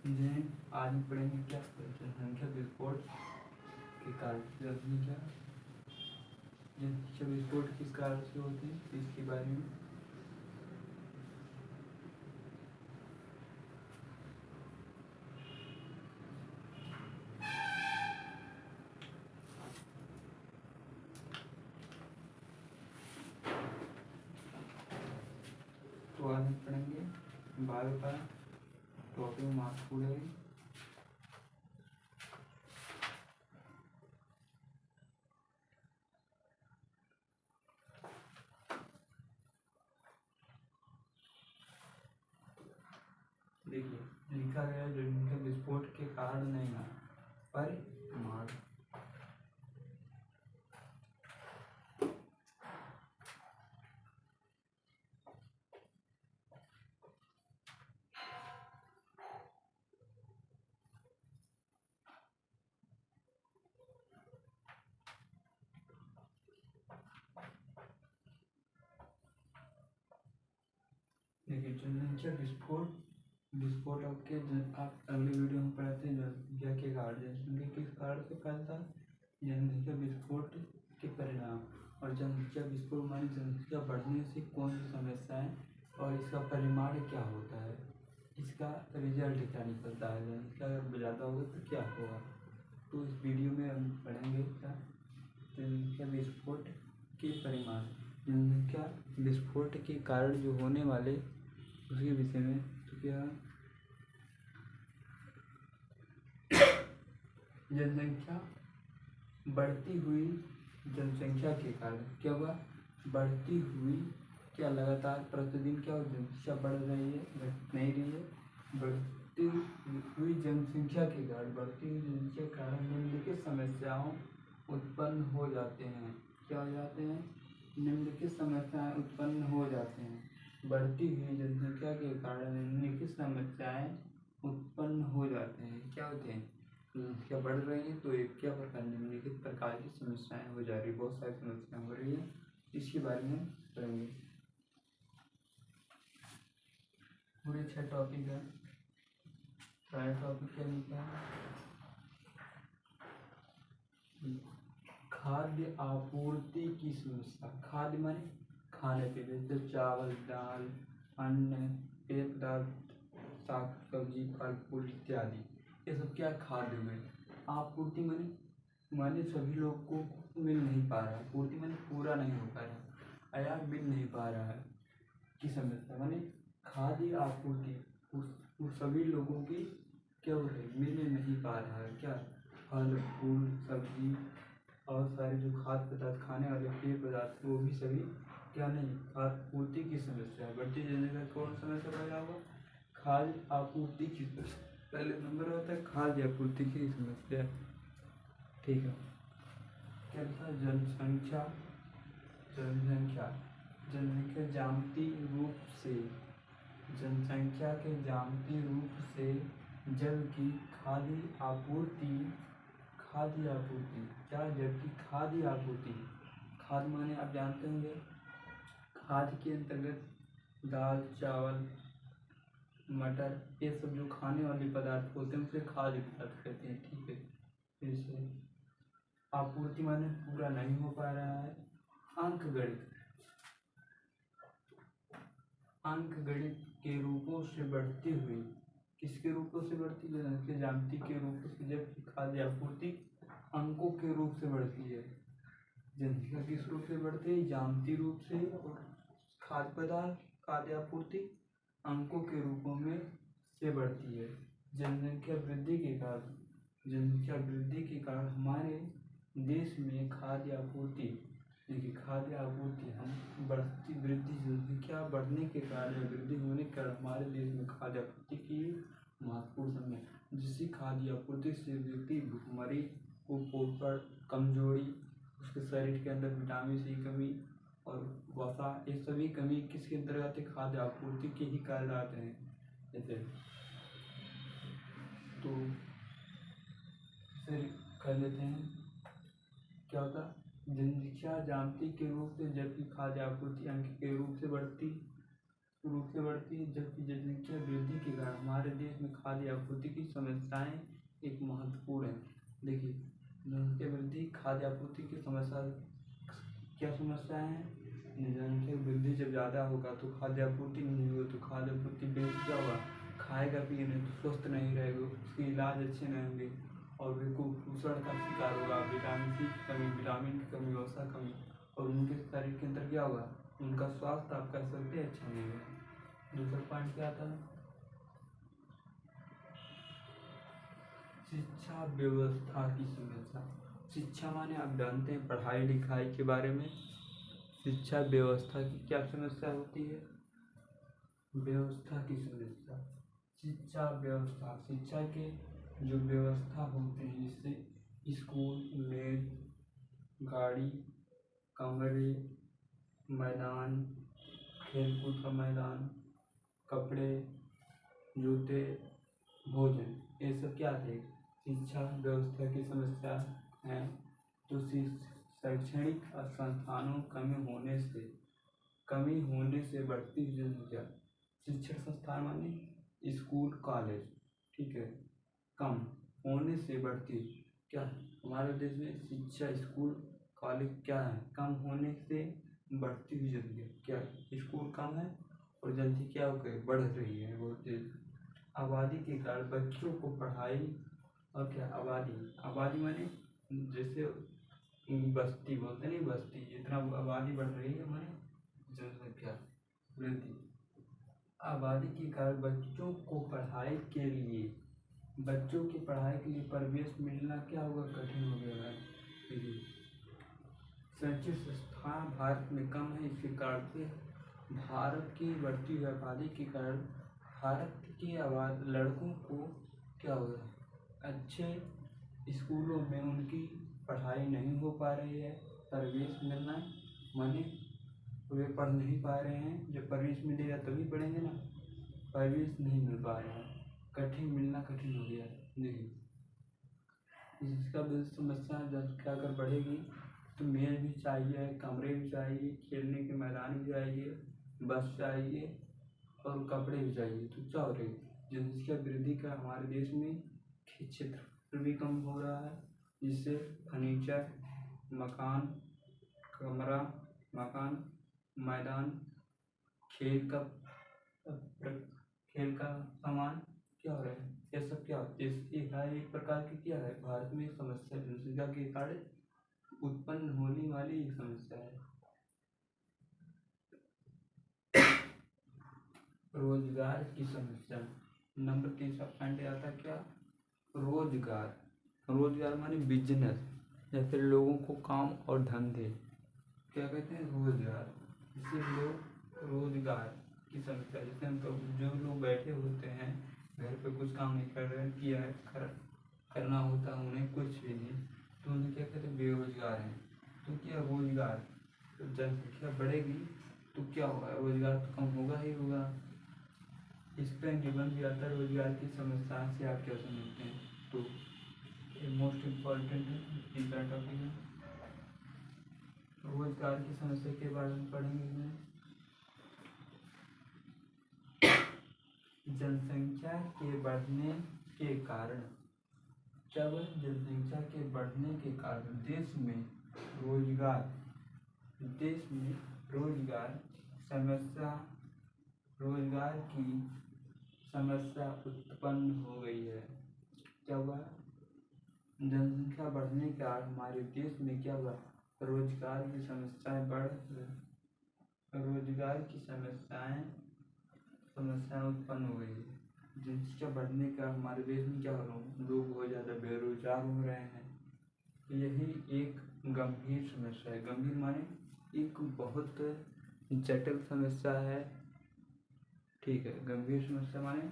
आज हम पढ़ेंगे क्या जनसंख्या विस्फोट के कारण। जनसंख्या विस्फोट किस कारण से होती है इसके बारे में तो आज हम पढ़ेंगे बायो का टॉपिक महत्वपूर्ण है। देखिए लिखा गया जनसंख्या विस्फोट के कारण नहीं है परिमाण। देखिए जनसंख्या विस्फोट आपके आप अगले वीडियो में पढ़ाते हैं जनसंख्या के कारण। जनसंख्या किस कारण से फैलता है? जनसंख्या विस्फोट के परिणाम। और जनसंख्या विस्फोट मानी जनसंख्या बढ़ने से कौन सी समस्याएं और इसका परिमाण क्या होता है, इसका रिजल्ट क्या निकलता है, जनसंख्या अगर ज़्यादा होगा तो क्या होगा। तो इस वीडियो में हम पढ़ेंगे क्या जनसंख्या विस्फोट के परिमाण, जनसंख्या विस्फोट के कारण जो होने वाले उसके विषय में। तो क्या जनसंख्या बढ़ती हुई जनसंख्या के कारण क्या हुआ, बढ़ती हुई क्या लगातार प्रतिदिन क्या जनसंख्या बढ़ रही है, घट नहीं रही है। बढ़ती हुई जनसंख्या के कारण के कारण निम्नलिखित समस्याओं उत्पन्न हो जाते हैं। क्या हो जाते हैं? निम्नलिखित समस्याएं उत्पन्न हो जाते हैं। बढ़ती हुई जनसंख्या के कारण निम्नलिखित समस्याएं उत्पन्न हो जाते हैं। क्या होते हैं? क्या बढ़ रही है तो एक क्या प्रकार निम्नलिखित प्रकार की समस्याएं हो जा रही है, बहुत सारी समस्याएं हो रही है, इसके बारे में पढ़ेंगे। पूरे 6 टॉपिक है। पहला टॉपिक क्या लिखा है? खाद्य आपूर्ति की समस्या। खाद्य माने खाने पीने, जैसे चावल, दाल, अन्न, पेय पदार्थ, साग सब्जी, फल फूल इत्यादि, ये सब क्या खाद्य में। आपूर्ति माने सभी लोग को मिल नहीं पा रहा है। पूर्ति माने पूरा नहीं हो पा रहा है या मिल नहीं पा रहा है की समस्या। माने खाद्य आपूर्ति उस सभी लोगों की क्या हो रही, मिल नहीं पा रहा है। क्या फल फूल सब्जी और सारे जो खाद्य पदार्थ खाने वाले पेय पदार्थ वो भी सभी क्या नहीं, खाद्य पूर्ति की समस्या। बढ़ती जनसंख्या कौन समस्या पैदा होगा? खाद्य आपूर्ति की पहले नंबर होता है खाद्य आपूर्ति की समस्या। ठीक है, क्या लिखा? जनसंख्या जनसंख्या जामती रूप से, जनसंख्या के जामती रूप से जबकि खाद्य आपूर्ति क्या, जबकि खाद्य आपूर्ति, खाद्य माने आप जानते होंगे खाद्य के अंतर्गत दाल चावल मटर ये सब जो खाने वाले पदार्थ होते हैं उसे खाद्य पदार्थ कहते हैं। ठीक है, फिर से आपूर्ति माने पूरा नहीं हो पा रहा है। अंक गणित के रूपों से बढ़ती हुई, किसके रूपों से बढ़ती है? जनसंख्या जामती के रूपों से, जबकि खाद्य आपूर्ति अंकों के रूप से बढ़ती है। जनसंख्या किस रूप से बढ़ती है? जामती रूप से, और खाद्य पदार्थ खाद्य आपूर्ति अंकों के रूपों में से बढ़ती है। जनसंख्या वृद्धि के कारण हमारे देश में खाद्य आपूर्ति, देखिए खाद्य आपूर्ति हम बढ़ती वृद्धि जनसंख्या बढ़ने के कारण या वृद्धि होने के कारण हमारे देश में खाद्य आपूर्ति की महत्वपूर्ण समय, जिससे खाद्य आपूर्ति से व्यक्ति भूखमरी कुपोषण कमजोरी, उसके शरीर के अंदर विटामिन सी कमी और वसा, ये सभी कमी किसके अंतर्गत? खाद्य आपूर्ति के ही कारण आते हैं। जैसे तो फिर कर लेते हैं क्या होता? जनसंख्या जामती के रूप से जबकि खाद्य आपूर्ति अंक के रूप से बढ़ती रूप से बढ़ती है, जबकि जनसंख्या वृद्धि के कारण हमारे देश में खाद्य आपूर्ति की समस्याएं एक महत्वपूर्ण है। देखिए, जनसंख्या वृद्धि, खाद्य आपूर्ति की समस्या, क्या समस्याएं हैं? जनसंख्या वृद्धि जब ज़्यादा होगा तो खाद्य आपूर्ति नहीं होगी, तो खाद्य आपूर्ति वृद्धि क्या होगा? खाएगा पिए नहीं तो स्वस्थ नहीं रहेगा, उसके इलाज अच्छे नहीं होंगे और वे कुपोषण का शिकार होगा, विटामिन सी की कमी, विटामिन की कमी, वसा कमी, और उनके शरीर के अंदर क्या होगा? उनका स्वास्थ्य आप कह सकते हैं अच्छा नहीं होगा। दूसरा पॉइंट क्या आता है? शिक्षा व्यवस्था की समस्या। शिक्षा माने आप जानते हैं पढ़ाई लिखाई के बारे में। शिक्षा व्यवस्था की क्या समस्या होती है? व्यवस्था की समस्या। शिक्षा व्यवस्था, शिक्षा के जो व्यवस्था होते हैं, जैसे स्कूल, मेज, गाड़ी, कमरे, मैदान, खेलकूद का मैदान, कपड़े, जूते, भोजन, ये सब क्या थे? शिक्षा व्यवस्था की समस्या है। तो शैक्षणिक संस्थानों कमी होने से बढ़ती जनसंख्या। शिक्षण संस्थान माने स्कूल कॉलेज, ठीक है, कम होने से बढ़ती, क्या हमारे देश में शिक्षा स्कूल कॉलेज क्या है? कम होने से बढ़ती हुई जनसंख्या। क्या स्कूल कम है और जनसंख्या बढ़ रही है बहुत तेज। आबादी के कारण बच्चों को पढ़ाई, और क्या आबादी माने जैसे बस्ती बोलते नहीं, बस्ती, जितना आबादी बढ़ रही है माने जनसंख्या वृद्धि। आबादी के कारण बच्चों की पढ़ाई के लिए परिवेश मिलना क्या होगा? कठिन हो गया है। देखिए, शैक्षिक संस्थान भारत में कम है, इसके कारण से भारत की बढ़ती हुई आबादी के कारण भारत की लड़कों को क्या होगा? अच्छे स्कूलों में उनकी पढ़ाई नहीं हो पा रही है। परिवेश मिलना माने वे पढ़ नहीं पा रहे हैं। जब परिवेश मिलेगा तभी पढ़ेंगे ना, परिवेश नहीं मिल पा रहा है, मिलना कठिन हो गया है। देखिए, इसका भी समस्या जनसंख्या अगर बढ़ेगी तो मेज भी चाहिए, कमरे भी चाहिए, खेलने के मैदान भी चाहिए, बस चाहिए और कपड़े भी चाहिए। तो क्या हो रही है? जनसंख्या वृद्धि का हमारे देश में क्षेत्रफल भी कम हो रहा है, जिससे फर्नीचर, मकान, कमरा, मकान, मैदान, खेल का सामान क्या हो रहा है? ये सब क्या एक प्रकार की क्या है? भारत में समस्या जनसंख्या के कारण उत्पन्न होने वाली एक समस्या है। रोजगार की समस्या। नंबर 3 पॉइंट आता क्या? रोजगार माने बिजनेस, या फिर लोगों को काम और धंधे, क्या कहते हैं? रोजगार। इससे लोग रोजगार की समस्या, जैसे हम तो जो लोग बैठे होते हैं घर पे, कुछ काम नहीं कर रहे, किया है करना होता है उन्हें कुछ भी नहीं, तो उन्हें क्या कहते हैं? बेरोजगार हैं। तो क्या रोजगार, तो जनसंख्या बढ़ेगी तो क्या होगा? रोजगार तो कम होगा ही होगा। इस पर निबंध भी आता है, रोजगार की समस्या से आप क्या समझते हैं? तो ये मोस्ट इम्पॉर्टेंट टॉपिक है। रोजगार की समस्या के बारे में पढ़ेंगे। जनसंख्या के बढ़ने के कारण, जब जनसंख्या के बढ़ने के कारण देश में रोजगार की समस्या उत्पन्न हो गई है। क्या हुआ? जनसंख्या बढ़ने के कारण हमारे देश में क्या हुआ? रोजगार की समस्याएं उत्पन्न हो गई है। जनसंख्या बढ़ने का हमारे देश में क्या हो रहा है? लोग बहुत ज़्यादा बेरोजगार हो रहे हैं। यही एक गंभीर समस्या है। गंभीर माने एक बहुत जटिल समस्या है, ठीक है। गंभीर समस्या माने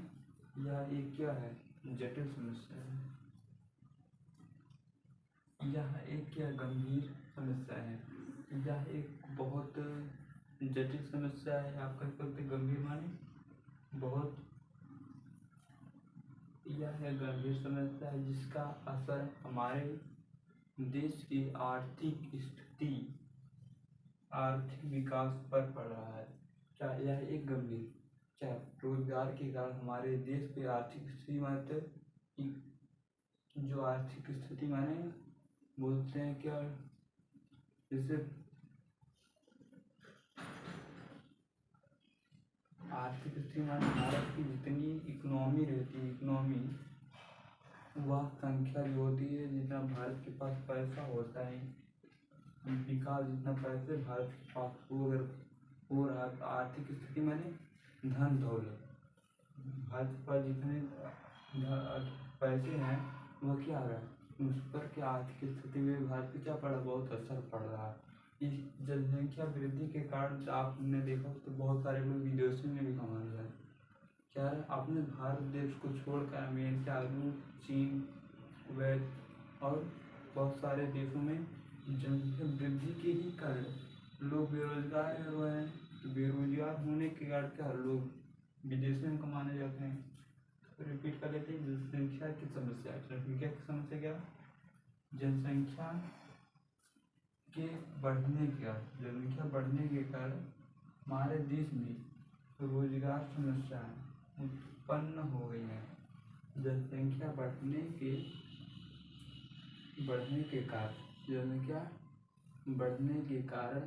यह एक क्या है? जटिल समस्या है। यह एक क्या गंभीर समस्या है, यह एक बहुत जटिल समस्या है। आप कह सकते गंभीर माने बहुत, यह है गंभीर समस्या है जिसका असर हमारे देश की आर्थिक स्थिति, आर्थिक विकास पर पड़ रहा है। क्या यह एक गंभीर क्या रोजगार के कारण हमारे देश की आर्थिक स्थिति माने जो आर्थिक स्थिति माने बोलते हैं क्या, जैसे आर्थिक स्थिति माने भारत की जितनी इकोनॉमी रहती है, इकोनॉमी वह संख्या जो होती है, जितना भारत के पास पैसा होता है, विकास जितना पैसे भारत के पास हो अगर हो रहा तो आर्थिक स्थिति माने धन दौलत, भारत के पास जितने पैसे हैं वह क्या हो रहा है, उस पर क्या आर्थिक स्थिति में भारत पे क्या पड़ा, बहुत असर पड़ रहा है। इस जनसंख्या वृद्धि के कारण आपने देखा तो बहुत सारे लोग विदेशों में भी कमा रहे हैं। क्या है, आपने भारत देश को छोड़कर अमेरिका, रूस, चीन, कुवैत और बहुत सारे देशों में जनसंख्या वृद्धि के ही कारण लोग बेरोजगार हुए हैं। तो बेरोजगार होने के कारण क्या लोग विदेशों में कमाने जाते हैं। तो रिपीट कर लेते हैं, जनसंख्या की समस्या। जनसंख्या की समस्या क्या, जनसंख्या के बढ़ने का, जनसंख्या बढ़ने के कारण हमारे देश में रोजगार समस्याएं उत्पन्न हो गई हैं। जनसंख्या बढ़ने के कारण, जनसंख्या बढ़ने के कारण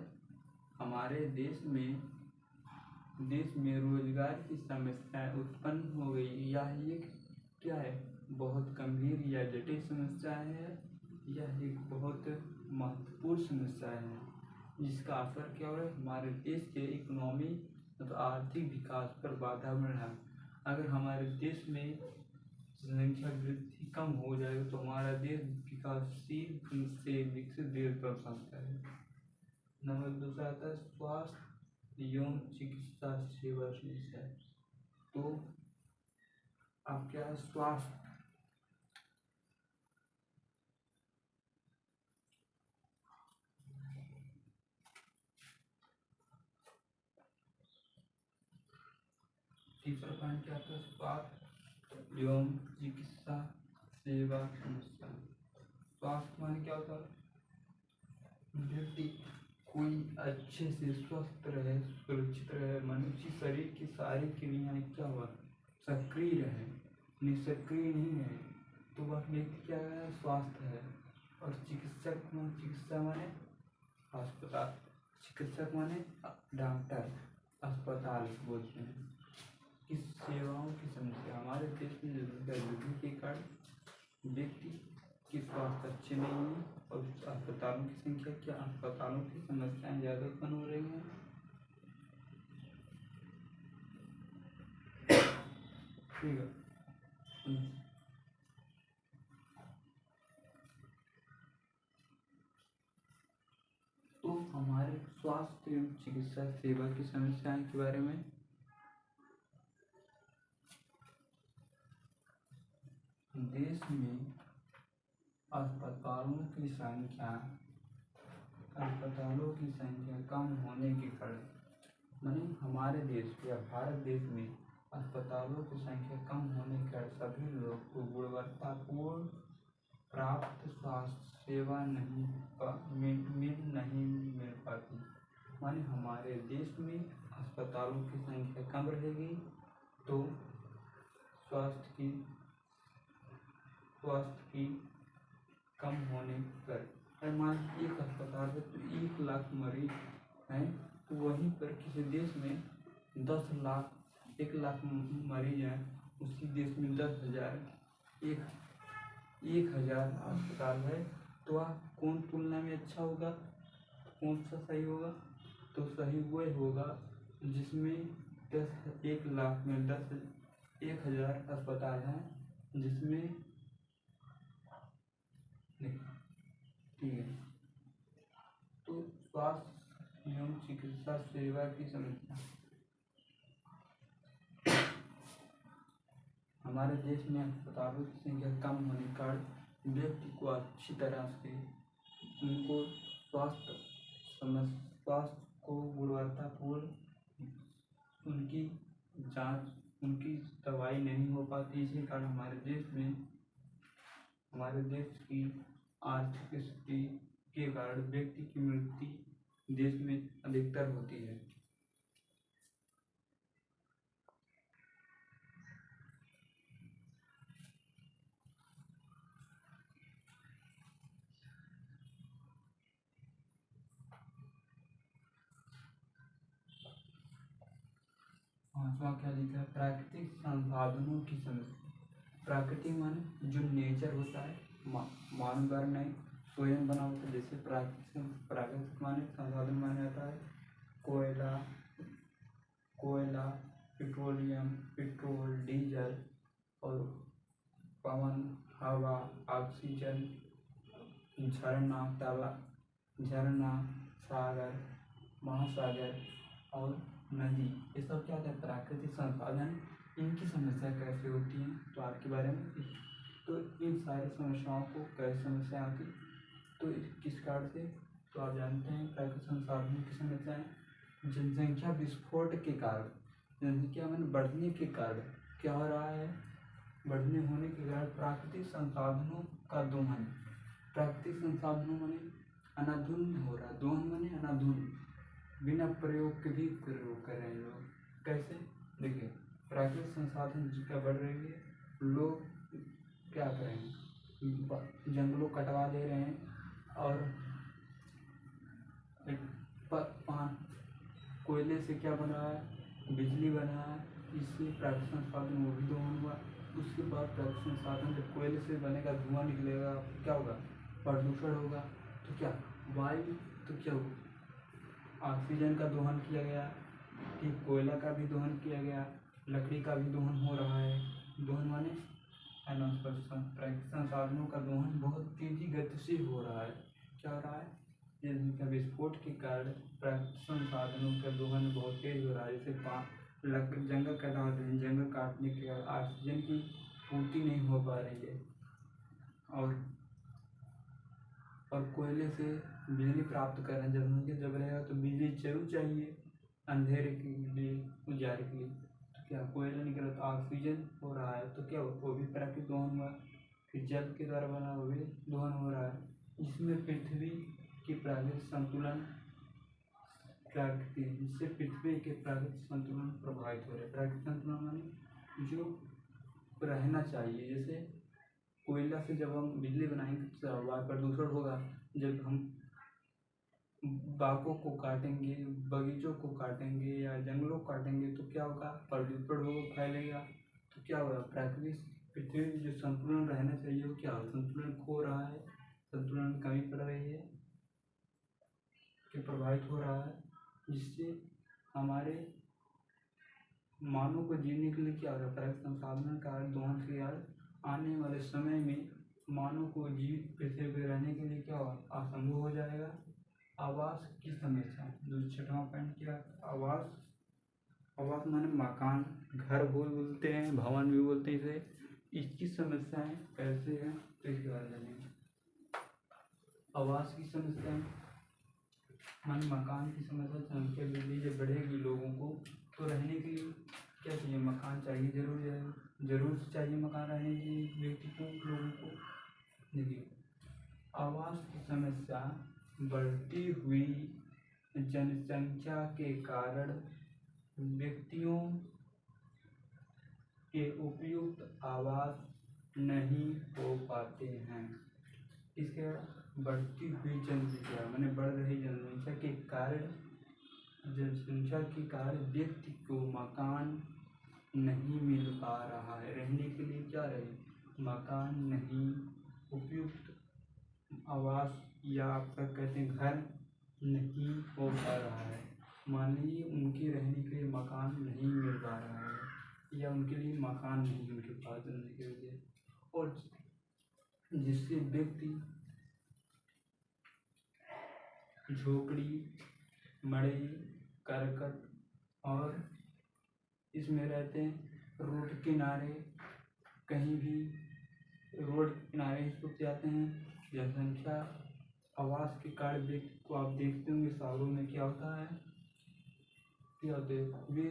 हमारे देश में रोजगार की समस्याएं उत्पन्न हो गई। यह एक क्या है, बहुत गंभीर या जटिल समस्या है। यह एक बहुत महत्वपूर्ण समस्या है जिसका असर क्या हो रहा है, हमारे देश के इकोनॉमी मतलब आर्थिक विकास पर बाधा बन रहा है। अगर हमारे देश में जनसंख्या वृद्धि कम हो जाए तो हमारा देश विकासशील से विकसित देश बन सकता है। नंबर दूसरा आता है स्वास्थ्य एवं चिकित्सा सेवा समस्या। तो अब क्या है, स्वास्थ्य तीसरा पॉइंट क्या था, स्वास्थ्य एवं चिकित्सा सेवा समस्या। स्वास्थ्य माने क्या होता है, व्यक्ति कोई अच्छे से स्वस्थ रहे, सुरक्षित रहे, मनुष्य शरीर की सारी क्रियाएं क्या हुआ, सक्रिय रहे। निष्क्रिय नहीं है तो वह व्यक्ति क्या है, स्वास्थ्य है। और चिकित्सा माने अस्पताल, चिकित्सक माने डॉक्टर, अस्पताल बोलते हैं। इस सेवाओं की समस्या हमारे देश में वृद्धि के कारण व्यक्ति की स्वास्थ्य अच्छे नहीं है और अस्पतालों की संख्या क्या, अस्पतालों की समस्याएं ज़्यादा उत्पन्न हो रही हैं। ठीक है, तो हमारे स्वास्थ्य एवं चिकित्सा सेवा की समस्याएं के बारे में देश में अस्पतालों की संख्या कम होने के कारण, माने हमारे देश या भारत देश में अस्पतालों की संख्या कम होने के कारण सभी लोग को गुणवत्तापूर्ण प्राप्त स्वास्थ्य सेवा नहीं मिल पाती। माने हमारे देश में अस्पतालों की संख्या कम रहेगी तो स्वास्थ्य की कम होने पर, मान एक अस्पताल है तो 1 लाख मरीज हैं, तो वहीं पर किसी देश में 10 लाख 1 लाख मरीज हैं, उसी देश में 10,000 1,000 अस्पताल है, तो वह कौन तुलना में अच्छा होगा, कौन सा सही होगा, तो सही वही होगा जिसमें 1 लाख में 1,000 अस्पताल हैं, जिसमें ठीक है। तो स्वास्थ्य एवं चिकित्सा सेवा की समस्या हमारे देश में अस्पतालों की संख्या कम होने के कारण व्यक्ति को अच्छी तरह से उनको स्वास्थ्य को गुणवत्तापूर्ण उनकी जांच, उनकी दवाई नहीं हो पाती। इसी कारण हमारे देश की आर्थिक स्थिति के कारण व्यक्ति की मृत्यु देश में अधिकतर होती है। 5वां क्या लिखा है, प्राकृतिक संसाधनों की समस्या। प्राकृतिक माने जो नेचर होता है, मानव द्वारा नहीं स्वयं बना होता है। जैसे प्राकृतिक माने संसाधन माने जाता है कोयला, पेट्रोलियम, पेट्रोल, डीजल और पवन, हवा, ऑक्सीजन, झरना, सागर, महासागर और नदी, ये सब क्या होता है, प्राकृतिक संसाधन। इनकी समस्या कैसे होती है तो आपके बारे में, तो इन सारी समस्याओं को कैसे समस्या आती, तो किस कारण से, तो आप जानते हैं प्राकृतिक संसाधनों की समस्याएं जनसंख्या विस्फोट के कारण, जनसंख्या में बढ़ने के कारण क्या हो रहा है, बढ़ने होने के कारण प्राकृतिक संसाधनों का दोहन। प्राकृतिक संसाधनों माने अनाधुन हो रहा है, दोहन माने अनाधुन, बिना प्रयोग के भी प्रयोग कर रहे हैं लोग। कैसे, देखिए प्राकृतिक संसाधन जितना बढ़ रही है, लोग क्या करेंगे, जंगलों कटवा ले रहे हैं और कोयले से क्या बना है, बिजली बना है, इससे प्राकृतिक संसाधन वो भी दोहन हुआ। उसके बाद प्राकृतिक संसाधन जब कोयले से बनेगा, धुआं निकलेगा, क्या होगा, प्रदूषण होगा। तो क्या वायु, तो क्या होगा, ऑक्सीजन का दोहन किया गया, ठीक कोयला का भी दोहन किया गया, लकड़ी का भी दोहन हो रहा है। दोहन माने प्राकृतिक संसाधनों का दोहन बहुत तेजी गति से हो रहा है। क्या हो रहा है, जनसंख्या विस्फोट के कारण प्राकृतिक संसाधनों का दोहन बहुत तेज हो रहा है। जैसे जंगल कटा रहे हैं, जंगल काटने के कारण ऑक्सीजन की पूर्ति नहीं हो पा रही है, और कोयले से बिजली प्राप्त कर रहे हैं। जनसंख्या जब रहेगा तो बिजली जरूर चाहिए अंधेरे के लिए, उजाले के लिए। तो क्या कोयला निकला तो ऑक्सीजन हो रहा है, तो क्या वो भी प्राकृतिक दोहन हुआ। फिर जल के द्वारा बना वो भी दोहन हो रहा है, जिसमें पृथ्वी की प्राकृतिक संतुलन जिससे पृथ्वी के प्राकृतिक संतुलन प्रभावित हो रहे हैं। प्राकृतिक संतुलन माने जो रहना चाहिए। जैसे कोयला से जब हम बिजली बनाएंगे तो वायु प्रदूषण होगा। जब हम बागों को काटेंगे, बगीचों को काटेंगे या जंगलों को काटेंगे तो क्या होगा, प्रदूषण होगा, फैलेगा। तो क्या होगा, प्राकृतिक पृथ्वी में जो संतुलन रहना चाहिए वो क्या होगा, संतुलन खो रहा है, संतुलन में कमी पड़ रही है, कि प्रभावित हो रहा है, जिससे हमारे मानव को जीने के लिए क्या होगा, प्राकृतिक संसाधन का दोहन से आने वाले समय में मानव को जीवित पृथ्वी पर रहने के लिए क्या होगा, असंभव हो जाएगा। आवास की समस्या, जो 6वां पॉइंट क्या, आवास। आवास माने मकान, घर बोलते हैं, भवन भी बोलते हैं इसे। इसकी समस्याएं कैसे हैं तो इसके बारे में जानेंगे। आवास की समस्या माने मकान की समस्या। संख्या वृद्धि जब बढ़ेगी लोगों को, तो रहने के लिए क्या चाहिए, मकान चाहिए, जरूर चाहिए मकान रहने के लिए व्यक्ति को, लोगों को। देखिए आवास की समस्या बढ़ती हुई जनसंख्या के कारण व्यक्तियों के उपयुक्त आवास नहीं हो पाते हैं। इसके बढ़ती हुई जनसंख्या माने बढ़ रही जनसंख्या के कारण व्यक्ति को मकान नहीं मिल पा रहा है। रहने के लिए क्या रहे, मकान नहीं, उपयुक्त आवास या आप कहते हैं घर नहीं हो पा रहा है। मान लीजिए उनके रहने के लिए मकान नहीं मिल पा रहा है, या उनके लिए मकान नहीं उनके पास रहने के लिए, और जिससे व्यक्ति झोपड़ी, मड़ई, करकट और इसमें रहते हैं। रोड किनारे, कहीं भी रोड किनारे छुप जाते हैं। जनसंख्या आवास के कारण व्यक्ति को आप देखते होंगे शहरों में क्या होता है, क्या होते हैं वे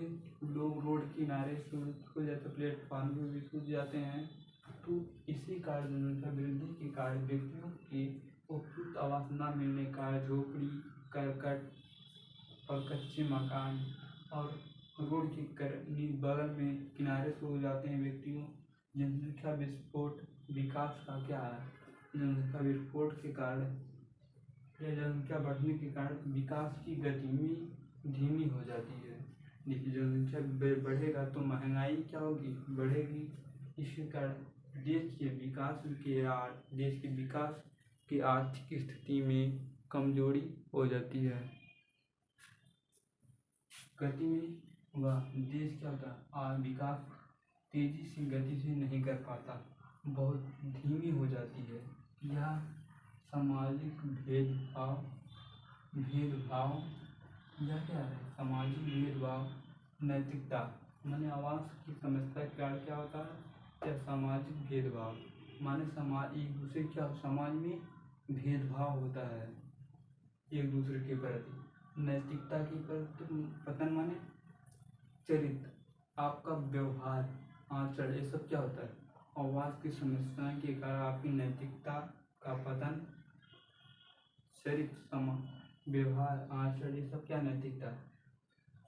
लोग रोड किनारे हो जाते, प्लेटफॉर्म पे भी छूट जाते हैं। तो इसी कारण जनसंख्या वृद्धि के कारण व्यक्तियों के उपयुक्त आवास न मिलने का झोपड़ी, करकट और कच्चे मकान और रोड के बगल में किनारे से हो जाते हैं व्यक्तियों। जनसंख्या विस्फोट विकास का क्या है, जनसंख्या विस्फोट के कारण या जनसंख्या बढ़ने के कारण विकास की गति में धीमी हो जाती है। देखिए जनसंख्या बढ़ेगा तो महंगाई क्या होगी, बढ़ेगी। इसके कारण देश के विकास की आर्थिक स्थिति में कमजोरी हो जाती है। गति में वह देश क्या होता है, विकास तेजी से गति से नहीं कर पाता, बहुत धीमी हो जाती है। यह सामाजिक भेदभाव यह क्या है, सामाजिक भेदभाव, नैतिकता माने आवास की समस्या के कारण क्या होता है, क्या सामाजिक भेदभाव माने समाज एक दूसरे क्या समाज में भेदभाव होता है एक दूसरे के प्रति। नैतिकता की पतन माने चरित्र, आपका व्यवहार, आचरण, ये सब क्या होता है, आवास की समस्याएं के कारण आपकी नैतिकता का पतन, चरित्र, व्यवहार, आचरण, ये सब क्या नैतिकता।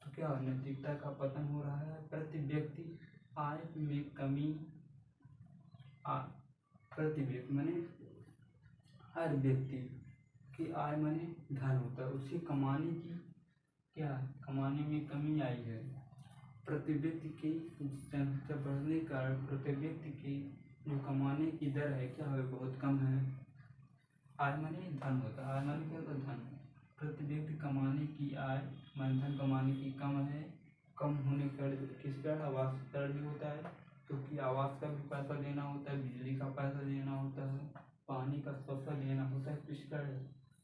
तो क्या नैतिकता का पतन हो रहा है। प्रति व्यक्ति आय में कमी, प्रति व्यक्ति माने हर व्यक्ति की आय माने धन होता है, उसे कमाने की क्या कमाने में कमी आई है। प्रति व्यक्ति की जनसंख्या बढ़ने के कारण प्रति व्यक्ति की जो कमाने की दर है क्या है, बहुत कम है। आय माने धन होता है, आय माने क्या होता है, धन। प्रति व्यक्ति कमाने की आय माने धन कमाने की कम है। कम होने के कारण किस कारण आवास दर भी होता है, क्योंकि आवास का भी पैसा देना होता है, बिजली का पैसा देना होता है, पानी का पैसा देना होता है। किस कारण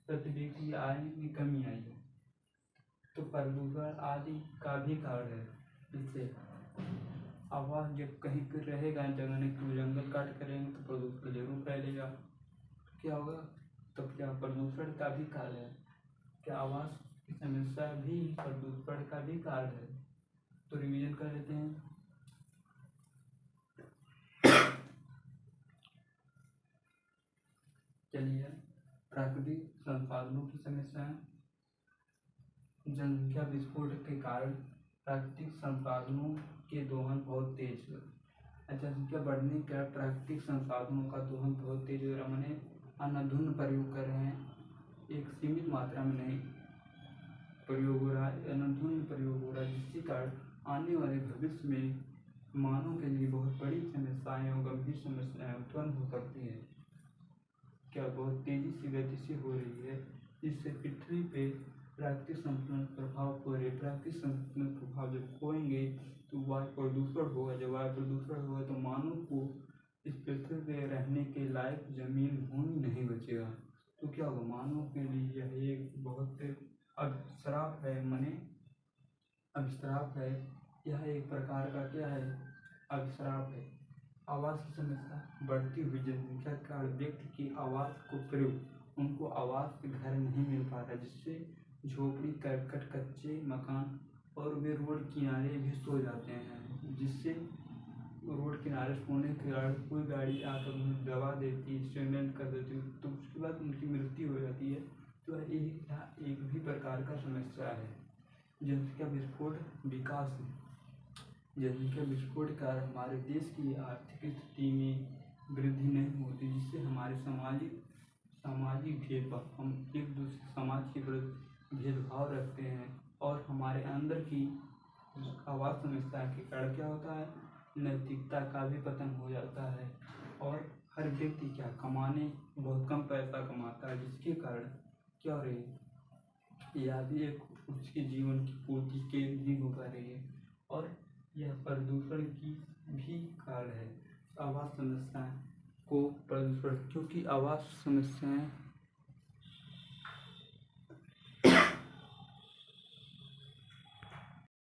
प्रति व्यक्ति आय में कमी आई है। तो प्रदूषण आदि का भी कारण है। इससे आवास जब कहीं पर रहेगा, जगह नहीं तो जंगल काट करेंगे तो प्रदूषण जरूर फैलेगा। क्या होगा, तब क्या प्रदूषण का भी कारण है। क्या आवास की समस्या भी प्रदूषण का भी कारण है। तो रिवीजन कर लेते हैं। चलिए, प्राकृतिक संसाधनों की समस्याएं। जनसंख्या विस्फोट के कारण प्राकृतिक संसाधनों के दोहन बहुत तेज है। जनसंख्या बढ़ने के कारण प्राकृतिक संसाधनों का दोहन बहुत तेज हो रहा, मैंने अनाधुन प्रयोग कर रहे हैं, एक सीमित मात्रा में नहीं प्रयोग हो रहा है, अनाधुन प्रयोग हो रहा है, जिसके कारण आने वाले भविष्य में मानव के लिए बहुत बड़ी समस्याएं और गंभीर समस्याएं उत्पन्न हो सकती हैं। क्या बहुत तेजी से गति से हो रही है, जिससे पृथ्वी पे प्राकृतिक संतुलन प्रभाव हो रहे। प्राकृतिक संतुलन प्रभाव जब खोएंगे तो वायु प्रदूषण होगा, जब वायु प्रदूषण होगा तो मानव को इस पृथ्वी पे रहने के लायक जमीन भूमि नहीं बचेगा। तो क्या होगा, मानव के लिए यह एक बहुत अभिश्राप है, माने अभिश्राप है। यह एक प्रकार का क्या है, अभिश्राप है। आवास की समस्या, बढ़ती हुई जनसंख्या के कारण व्यक्ति की आवास को प्रयोग, उनको आवास के घर नहीं मिल पा रहा, जिससे झोपड़ी, करकट, कच्चे मकान और वे रोड किनारे भी सो जाते हैं, जिससे रोड किनारे सोने के कारण कोई गाड़ी आकर उन्हें दबा देती, एक्सीडेंट कर देती, तो उसके बाद उनकी मृत्यु हो जाती है। तो एक भी प्रकार का समस्या है। जनसंख्या विस्फोट विकास, जनसंख्या विस्फोट के कारण हमारे देश की आर्थिक स्थिति में वृद्धि नहीं होती, जिससे हमारे सामाजिक भेदभाव, हम एक दूसरे समाज के प्रति भेदभाव रखते हैं, और हमारे अंदर की आवास समस्या के कारण क्या होता है, नैतिकता का भी पतन हो जाता है, और हर व्यक्ति क्या कमाने बहुत कम पैसा कमाता है, जिसके कारण क्या हो रही है, यह भी एक उसके जीवन की पूर्ति के नहीं हो पा रही है, और यह प्रदूषण की भी कारण है। आवास समस्याएं को प्रदूषण, क्योंकि आवास समस्याएं